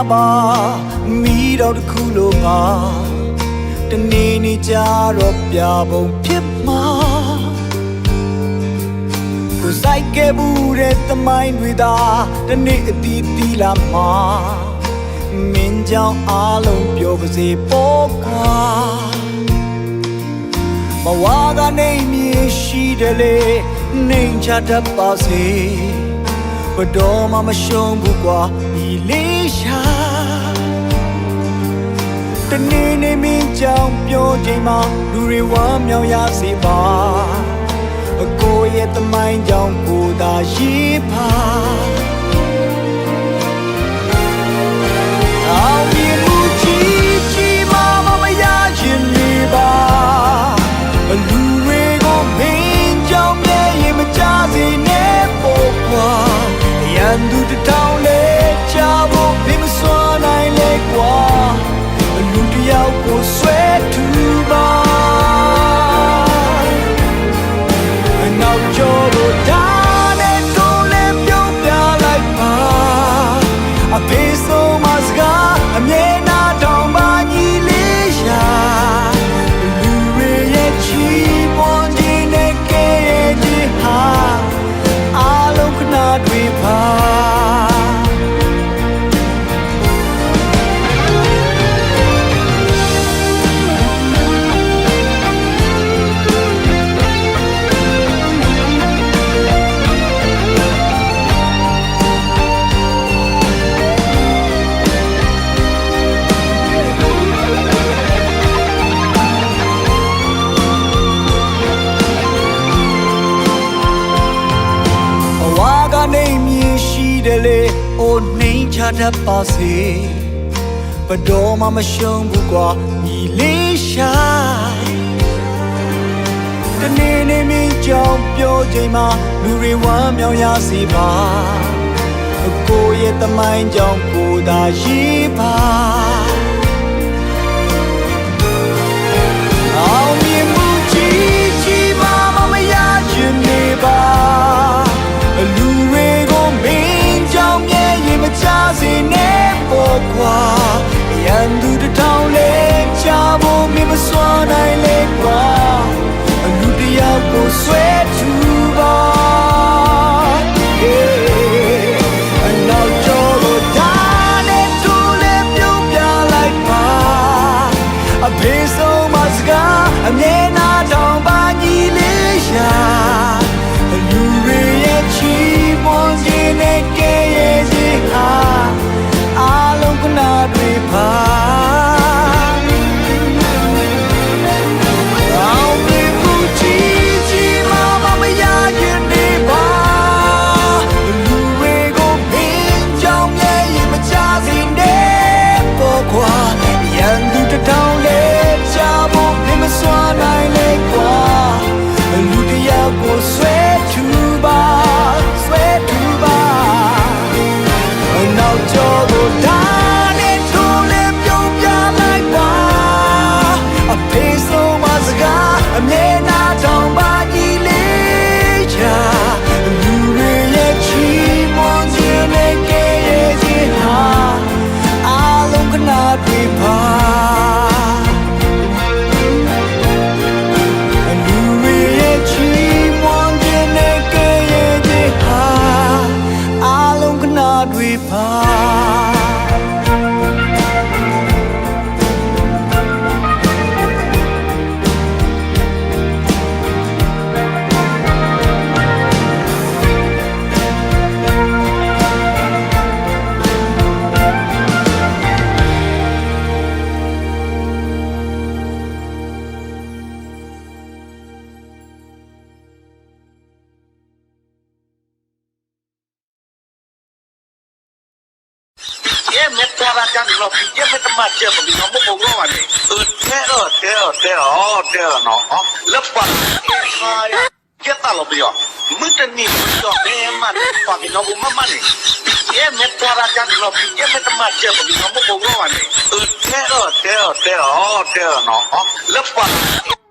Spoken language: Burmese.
ba mi dao takku lo ba tane ni ja ro pya bong phit ma ko sai ke bu de tamai dwi da tane ati ti la ma min jaw a long pyo pa se po kwa ma wa ga nei mi shi de le nei cha ta pa seဘတော်မှမရှုံးဘူးကွာဒီလေးရှာတနေ့နေ့မင်းကြောင့်ပြောချိန်မှာလူတွေဝမ်းမြောက်ရစေပါအကိုရဲ့သမိုင်းကြောင့်ကိုသာရေးပါအောင်မြင်မှုကြီးကြီးမားမရရင်နေပါလူတွေကိုမင်းကြောင့်မြဲရင်မကြစေနဲ့ပေါ့ကွာရန်သူတောင်းလေချဖို့ဘယ်မစွမ်းနိုင်လေကွာလူတယောက်ကိုဆွဲထူပါနောက်ကျော်ကိုဒါနဲ့တိုးလဲပြုံးပြလိုက်ပါအဖေဆုံးမစကားအမြဲနာတောင်းပါညီလေးရှာလူတွေရဲ့ချီးမွမ်းခြင်းနဲ့ကဲရဲ့ခြင်းဟာအားလုံးခဏတွေပါလေအိုနှိမ်ချတတ်ပါစေဘတော်မှမရှုံးဘူးကွာညီလေးရှာတနေ့နေ့မင်းကြောင့်ပြောချိန်မှာလူတွေဝမ်းမြောက်ရစေပါအကိုရဲ့သမိုင်းကြောင့်ကိုသာရေးပါအောင်မြင်မှုကြီးကြီးမားမရရင်နေပါလူတွေကိုမင်းကြောင့်မြဲရင်မကြစေနဲ့ပေါ့ကွာရန်သူတောင်းလဲချဖို့မင်းမစွမ်းနိုင်လေကွာလူတယောက်ကိုဆွဲထူပါနောက်ကျော်ကိုဒါနဲ့တိုးလဲပြုံးပြလိုက်ပါအဖေဆုံးမစကားအမြဲနာတောင်းပါညီလေးရှာလူတွေရဲ့ချီးမွမ်းခြင်းနဲ့ကဲရဲ့ခြင်းဟာအားလုံးကနာတွေပါအောင်မြင်မှုကြီးကြီးမားမရရင်နေပါလူတွေကိုမင်းကြောင့်မြဲရင်မကြစေနဲ့ပေါ့ကွာရန်သူတောင်းလဲချဖို့မင်းမစွမ်းနိုင်လေကွာလူတယောက်ကိုဆွဲထူပါဆွဲထူပါနောက်ကျော်ကိုဒါနဲ့ထိုးလဲပြုံးပြလိုက်ပါအဖေဆုံးမစကားအမြဲနာတောင်းပါညီလေးချာလူတွေရဲ့ချီးမွမ်းခြင်းနဲ့ကဲရဲ့ခြင်းဟာအားလုံးကနာတွေပါတွေပါme para acá no pille me toma che porque no me pongo vale teo no la pa ¿qué tal lo vio? Me tenía mucho de man para que no me mane me para acá no pille me toma che porque no me pongo vale teo no la pa